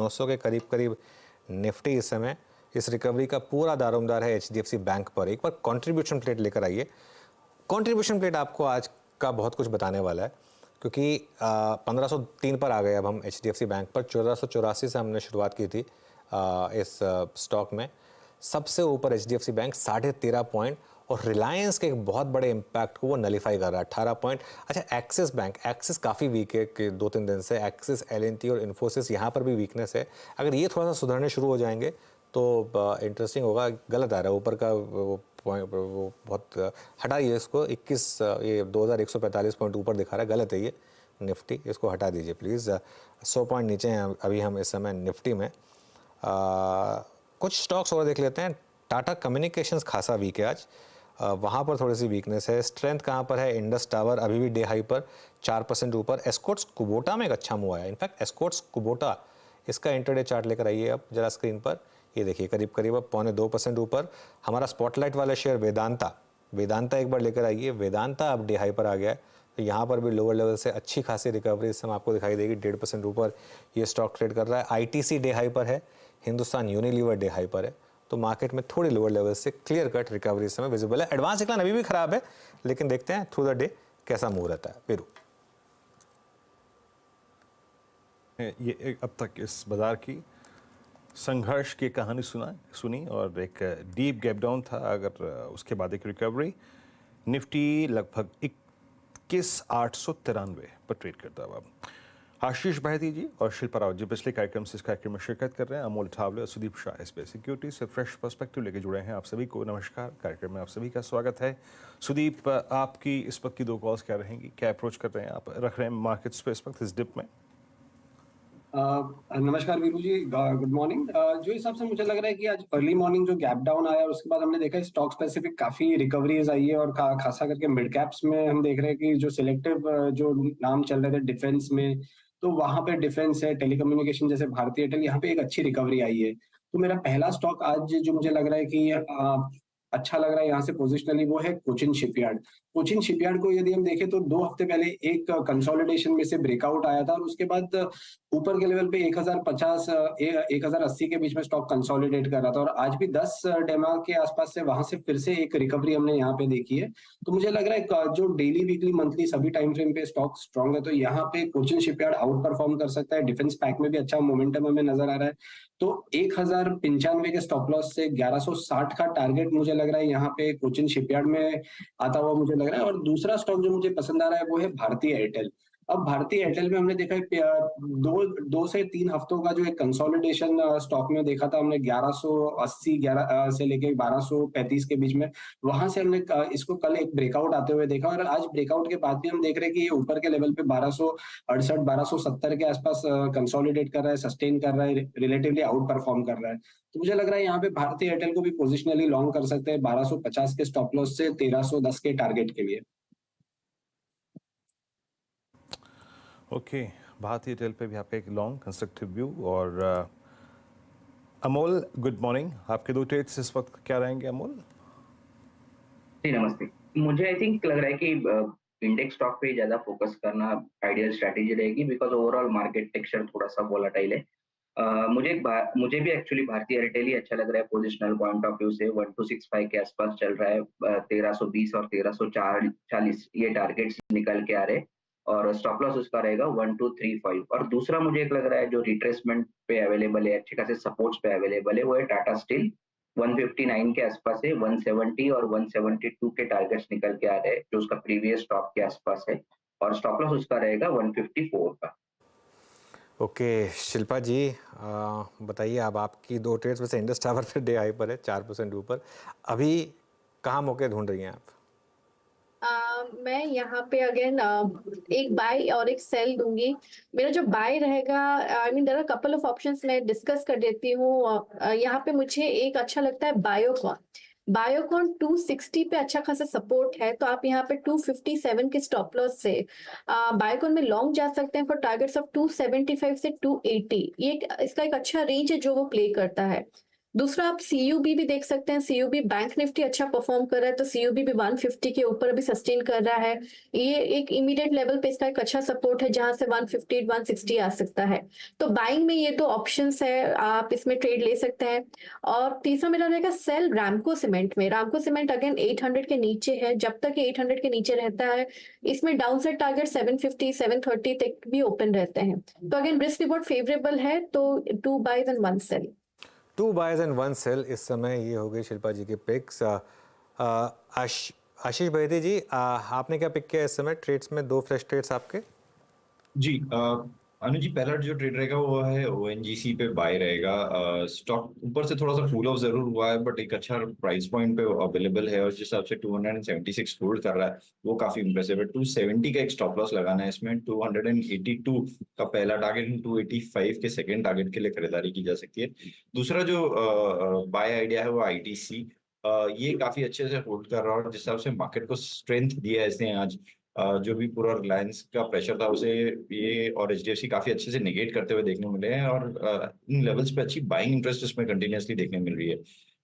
900 के करीब करीब निफ्टी इस समय। इस रिकवरी का पूरा दारोमदार है एचडीएफसी बैंक पर। एक बार कंट्रीब्यूशन प्लेट लेकर आइए। कंट्रीब्यूशन प्लेट आपको आज का बहुत कुछ बताने वाला है, क्योंकि 1503 पर आ गए अब हम एचडीएफसी बैंक पर। 1484 से हमने शुरुआत की थी इस स्टॉक में। सबसे ऊपर एचडीएफसी बैंक 13.5 पॉइंट, और रिलायंस के एक बहुत बड़े इम्पैक्ट को वो नलीफाई कर रहा है 18 पॉइंट। अच्छा, एक्सिस बैंक, एक्सिस काफ़ी वीक है कि 2-3 दिन से। एक्सिस, एलएनटी और इन्फोसिस यहाँ पर भी वीकनेस है। अगर ये थोड़ा सा सुधरने शुरू हो जाएंगे तो इंटरेस्टिंग होगा। गलत आ रहा है ऊपर का वो पॉइंट, वो बहुत हटा दीजिए इसको। 21 ये 2145 पॉइंट ऊपर दिखा रहा है, गलत है ये निफ्टी, इसको हटा दीजिए प्लीज़। 100 पॉइंट नीचे हैं अभी हम इस समय निफ्टी में। कुछ स्टॉक्स और देख लेते हैं। टाटा कम्युनिकेशंस खासा वीक है आज, वहाँ पर थोड़ी सी वीकनेस है। स्ट्रेंथ कहाँ पर है? इंडस टावर अभी भी डे हाई पर 4% ऊपर। एस्कॉर्ट्स कुबोटा में एक अच्छा मूव आया। इनफैक्ट एस्कॉर्ट्स कुबोटा, इसका इंटरडे चार्ट लेकर आइए अब जरा स्क्रीन पर। ये देखिए करीब करीब अब 0.25% ऊपर। हमारा स्पॉटलाइट वाला शेयर वेदांता एक बार लेकर आइए। वेदांता अब डे हाई पर आ गया है, तो यहाँ पर भी लोअर लेवल से अच्छी खासी रिकवरी इस समय आपको दिखाई देगी। 1.5% ऊपर ये स्टॉक ट्रेड कर रहा है। आईटीसी डे हाई पर है। हिंदुस्तान यूनिलीवर डे हाई पर है। तो मार्केट में थोड़ी लोअर लेवल से क्लियर कट रिकवरी इस समय विजिबल है। एडवांस डिक्लाइन अभी भी खराब है, लेकिन देखते हैं थ्रू द डे कैसा मूव रहता है। वीरू, ये अब तक इस बाजार की संघर्ष की कहानी सुनी और एक डीप गैप डाउन था, अगर उसके बाद एक रिकवरी। निफ्टी लगभग 21,893 पर ट्रेड करता है। अब आशीष बहती जी और शिल्पा रावत जी पिछले कार्यक्रम से इस कार्यक्रम में शिरकत कर रहे हैं। अमोल ठावले और सुदीप शाह एसबीआई सिक्योरिटी से फ्रेश पर्सपेक्टिव लेके जुड़े हैं। आप सभी को नमस्कार, कार्यक्रम में आप सभी का स्वागत है। सुदीप, आपकी इस वक्त की 2 कॉल्स क्या रहेंगी? क्या अप्रोच कर रहे हैं आप, रख रहे हैं मार्केट्स पे इस वक्त इस डिप में? नमस्कार वीरू जी, गुड मॉर्निंग। जो हिसाब से मुझे लग रहा है कि आज अर्ली मॉर्निंग जो गैप डाउन आया, उसके बाद हमने देखा स्टॉक स्पेसिफिक काफी रिकवरीज आई है, और खासा करके मिड कैप्स में हम देख रहे हैं कि जो सिलेक्टिव जो नाम चल रहे थे डिफेंस में, तो वहां पे डिफेंस है, टेलीकम्युनिकेशन जैसे भारती एयरटेल, यहाँ पे एक अच्छी रिकवरी आई है। तो मेरा पहला स्टॉक आज जो मुझे लग रहा है कि अच्छा लग रहा है यहाँ से पोजिशनली, वो है कोचिन शिपयार्ड। कोचिन शिपयार्ड को यदि हम देखें तो 2 हफ्ते पहले एक कंसोलिडेशन में से ब्रेकआउट आया था, और उसके बाद ऊपर के लेवल पे 1050 1080 के बीच में स्टॉक कंसोलिडेट कर रहा था, और आज भी 10 डेमा के आसपास से वहां से फिर से एक रिकवरी हमने यहाँ पे देखी है। तो मुझे लग रहा है जो डेली, वीकली, मंथली सभी टाइम फ्रेम पे स्टॉक स्ट्रॉन्ग है, तो यहाँ पे कोचिन शिपयार्ड आउट परफॉर्म कर सकता है। डिफेंस पैक में भी अच्छा मोमेंटम हमें नजर आ रहा है। तो 1095 के स्टॉप लॉस से 1160 का टारगेट मुझे लग रहा है यहाँ पे कोचिन शिपयार्ड में आता हुआ मुझे लग रहा है। और दूसरा स्टॉक जो मुझे पसंद आ रहा है वो है भारती एयरटेल। अब भारतीय एयरटेल में हमने देखा है 2 से 3 हफ्तों का जो एक कंसोलिडेशन स्टॉक में देखा था हमने, 1180 से लेके 1235 के बीच में, वहां से हमने इसको कल एक ब्रेकआउट आते हुए देखा, और आज ब्रेकआउट के बाद भी हम देख रहे हैं कि ये ऊपर के लेवल पे 1268 1270 के आसपास कंसोलिडेट कर रहा है, सस्टेन कर रहा है, रिलेटिवली आउट परफॉर्म कर रहा है। तो मुझे लग रहा है यहाँ पे भारतीय एयरटेल को भी पोजिशनली लॉन्ग कर सकते हैं 1250 के स्टॉप लॉस से 1310 के टारगेट के लिए। ओके, भारतीय एयरटेल पे भी आपका एक लॉन्ग कंस्ट्रक्टिव व्यू। और अमोल, गुड मॉर्निंग। आपके 2 ट्रेड्स इस वक्त क्या रहेंगे अमोल? जी नमस्ते। मुझे आई थिंक लग रहा है कि इंडेक्स स्टॉक पे ज्यादा फोकस करना आइडियल स्ट्रैटेजी रहेगी, बिकॉज ओवरऑल मार्केट टेक्सचर थोड़ा सा वोलेटाइल है। मुझे भी एक्चुअली भारतीय एयरटेल ही अच्छा लग रहा है पोजिशनल पॉइंट ऑफ व्यू से। 1265 के आसपास चल रहा है, 1320 और 1340 ये टारगेट्स निकल के आ रहे हैं, और स्टॉप लॉस उसका रहेगा 1235। और दूसरा मुझे एक लग रहा है जो रिट्रेसमेंट पे अवेलेबल है, अच्छे खासे सपोर्ट्स पे अवेलेबल है, वो है टाटा स्टील। 159 के आसपास है, 170 और 172 के टारगेट्स निकल के आ रहे हैं, जो उसका प्रीवियस स्टॉप के आसपास है, और स्टॉप लॉस उसका रहेगा 154 का। ओके शिल्पा जी, बताइए अब आपकी 2 ट्रेड्स में से इंडस टावर फिर डे हाई पर है 4% ऊपर। अभी कहाँ मौके ढूंढ रही हैं आप? मैं यहाँ पे अगेन एक बाय और एक सेल दूंगी। मेरा जो बाय रहेगा, I mean there are couple of options, मैं डिस्कस कर देती हूँ। यहाँ पे मुझे एक अच्छा लगता है बायोकॉन। बायोकॉन 260 पे अच्छा खासा सपोर्ट है, तो आप यहाँ पे 257 के स्टॉप लॉस से बायोकॉन में लॉन्ग जा सकते हैं फॉर टारगेट्स ऑफ 275 से 280। ये इसका एक अच्छा रेंज है जो वो प्ले करता है। दूसरा आप सीयूबी भी देख सकते हैं, सीयूबी बैंक निफ्टी अच्छा परफॉर्म कर रहा है तो सीयूबी भी 150 के ऊपर अभी सस्टेन कर रहा है। ये एक इमीडिएट लेवल पे इसका एक अच्छा सपोर्ट है जहां से 150 160 आ सकता है। तो बाइंग में ये तो ऑप्शंस है, आप इसमें ट्रेड ले सकते हैं। और तीसरा मेरा रहेगा सेल रामको सीमेंट में। रामको सीमेंट अगेन 800 के नीचे है, जब तक ये 800 के नीचे रहता है इसमें डाउनसाइड टारगेट 750 730 तक भी ओपन रहते हैं। तो अगेन रिस्क रिवॉर्ड फेवरेबल है, तो 2 buys and 1 sell. 2 buyers and 1 sell इस समय ये हो गई शिल्पा जी के पिक्स। आशीष बहेती जी, आपने क्या पिक किया इस समय ट्रेड्स में? 2 फ्रेश ट्रेड्स आपके। जी अनुज जी, पहला जो ट्रेड रहेगा वो है ओएनजीसी पे बाय रहेगा। स्टॉक ऊपर से थोड़ा सा कूल ऑफ जरूर हुआ है बट एक अच्छा प्राइस पॉइंट पे अवेलेबल है और जिस हिसाब से 276 होल्ड कर रहा है वो काफी इंप्रेसिव है। 270 का एक स्टॉप लॉस लगाना है इसमें। 282 का पहला टारगेट, 285 के सेकेंड टारगेट के लिए खरीदारी की जा सकती है। दूसरा जो बाय आइडिया है वो आईटीसी, ये काफी अच्छे से होल्ड कर रहा है और जिस हिसाब से मार्केट को स्ट्रेंथ दिया है इसने आज, जो भी पूरा रिलायंस का प्रेशर था उसे ये और एचडीएफसी काफी अच्छे से नेगेट करते हुए देखने मिले हैं और इन लेवल्स पे अच्छी बाइंग इंटरेस्ट इसमें कंटिन्यूअसली देखने मिल रही है।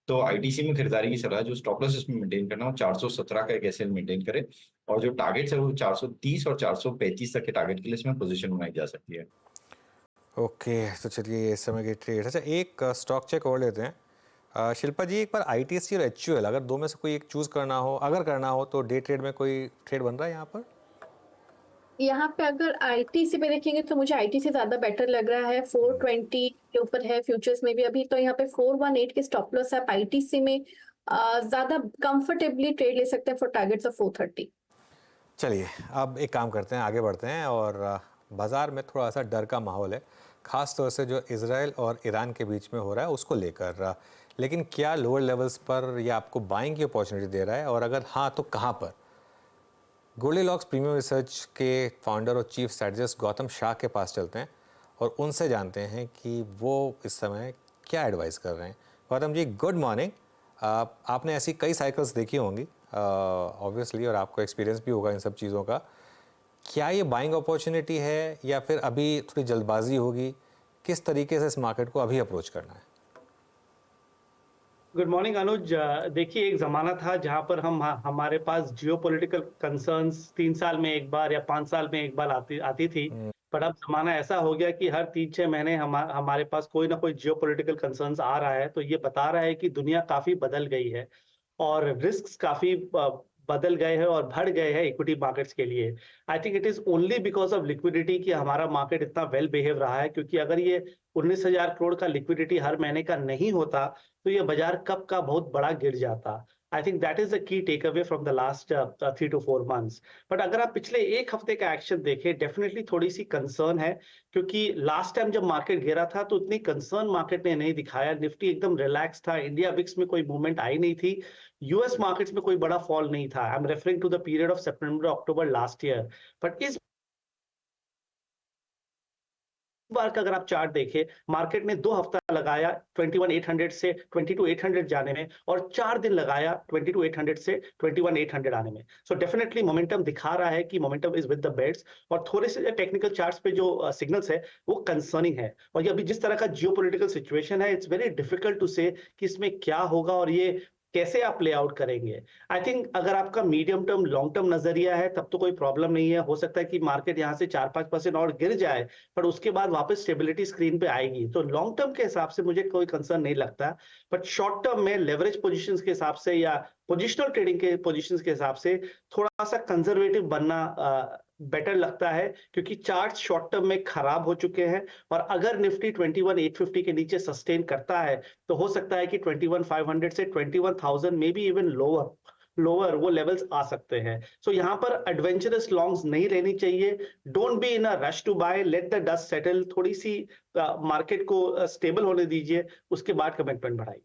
तो आईटीसी में खरीदारी की सलाह, जो स्टॉप लॉस इसमें मेंटेन करना हो 417 का एक एसएल मेंटेन करे और जो टारगेट्स है वो 430 और 435 तक के टारगेट के लिए इसमें पोजीशन बनाई जा सकती है। ओके, तो चलिए इस समय की ट्रेड। अच्छा, एक स्टॉक चेक और लेते हैं। शिल्पा जी, एक बार आईटीसी और एचयूएल, अगर दो में से कोई एक चूज करना हो, अगर करना हो तो डे ट्रेड में कोई ट्रेड बन रहा है यहाँ पर? यहाँ पे अगर आईटीसी पे देखेंगे तो मुझे आईटीसी ज्यादा बेटर लग रहा है। 420 के ऊपर है फ्यूचर्स में भी अभी, तो यहाँ पे 418 के स्टॉप लॉस है आईटीसी में। ज्यादा कंफर्टेबली ट्रेड ले सकते हैं फॉर टारगेट्स ऑफ 430। चलिए अब एक काम करते हैं, आगे बढ़ते हैं। और बाज़ार में थोड़ा सा डर का माहौल है, ख़ास तौर से जो इजराइल और ईरान के बीच में हो रहा है उसको लेकर। लेकिन क्या लोअर लेवल्स पर ये आपको बाइंग की अपॉर्चुनिटी दे रहा है, और अगर हाँ तो कहाँ पर? गोल्डीलॉक्स प्रीमियम रिसर्च के फाउंडर और चीफ स्ट्रेटजिस्ट गौतम शाह के पास चलते हैं और उनसे जानते हैं कि वो इस समय क्या एडवाइस कर रहे हैं। Gautam ji, good morning. आपने ऐसी कई साइकिल्स देखी होंगी ऑब्वियसली, और आपको एक्सपीरियंस भी होगा इन सब चीज़ों का। क्या ये बाइंग अपॉर्चुनिटी है या फिर अभी थोड़ी जल्दबाजी होगी? किस तरीके से इस मार्केट को अभी अप्रोच करना है? गुड मॉर्निंग अनुज। देखिए, एक ज़माना था जहां पर हमारे पास जियोपॉलिटिकल कंसर्न्स 3 साल में एक बार या 5 साल में एक बार आती थी। पर अब ज़माना ऐसा हो गया कि हर 3-6 महीने हमारे पास कोई ना कोई जियोपॉलिटिकल कंसर्न्स आ रहा है। तो ये बता रहा है कि दुनिया काफ़ी बदल गई है और रिस्क काफ़ी बदल गए हैं और बढ़ गए हैं इक्विटी मार्केट्स के लिए। I think it is only because of liquidity कि हमारा मार्केट इतना वेल बिहेव रहा है, क्योंकि अगर ये 19,000 करोड़ का लिक्विडिटी हर महीने का नहीं होता तो ये बाजार कब का बहुत बड़ा गिर जाता। I think that is the key take away from the last 3 to 4 months। But अगर आप पिछले एक हफ्ते का एक्शन देखें, डेफिनेटली थोड़ी सी कंसर्न है, क्योंकि लास्ट टाइम जब मार्केट गिरा था तो इतनी कंसर्न मार्केट ने नहीं दिखाया। निफ्टी एकदम रिलैक्स था, इंडिया विक्स में कोई मूवमेंट आई नहीं थी, यूएस मार्केट्स में कोई बड़ा फॉल नहीं था। I am referring to the period of September October last year. But इस बार का अगर आप चार्ट देखें, मार्केट ने 2 हफ्ता लगाया 21,800 से 22,800 जाने में और 4 दिन लगाया 22,800 से 21,800 आने में। सो डेफिनेटली मोमेंटम दिखा रहा है कि momentum is with the bets. और थोड़े से टेक्निकल चार्ट्स पे जो सिग्नल्स है वो कंसर्निंग है। और ये अभी जिस तरह का जियोपॉलिटिकल सिचुएशन है, इट्स वेरी डिफिकल्ट टू से कि इसमें क्या होगा और ये कैसे आप प्ले आउट करेंगे। आई थिंक अगर आपका मीडियम टर्म लॉन्ग टर्म नजरिया है तब तो कोई प्रॉब्लम नहीं है। हो सकता है कि मार्केट यहाँ से 4-5% और गिर जाए, पर उसके बाद वापस स्टेबिलिटी स्क्रीन पे आएगी। तो लॉन्ग टर्म के हिसाब से मुझे कोई कंसर्न नहीं लगता। बट शॉर्ट टर्म में लेवरेज पोजीशंस के हिसाब से या पोजिशनल ट्रेडिंग के पोजीशंस के हिसाब से थोड़ा सा कंजर्वेटिव बनना बेटर लगता है, क्योंकि चार्ट शॉर्ट टर्म में खराब हो चुके हैं। और अगर निफ्टी 21,850 के नीचे सस्टेन करता है तो हो सकता है कि 21,500 से 21,000 मे बी इवन लोअर वो लेवल्स आ सकते हैं। सो यहाँ पर एडवेंचरस लॉन्ग्स नहीं लेनी चाहिए। Don't be in a rush to buy, let the dust settle. थोड़ी सी मार्केट को स्टेबल होने दीजिए, उसके बाद कमिटमेंट बढ़ाइए।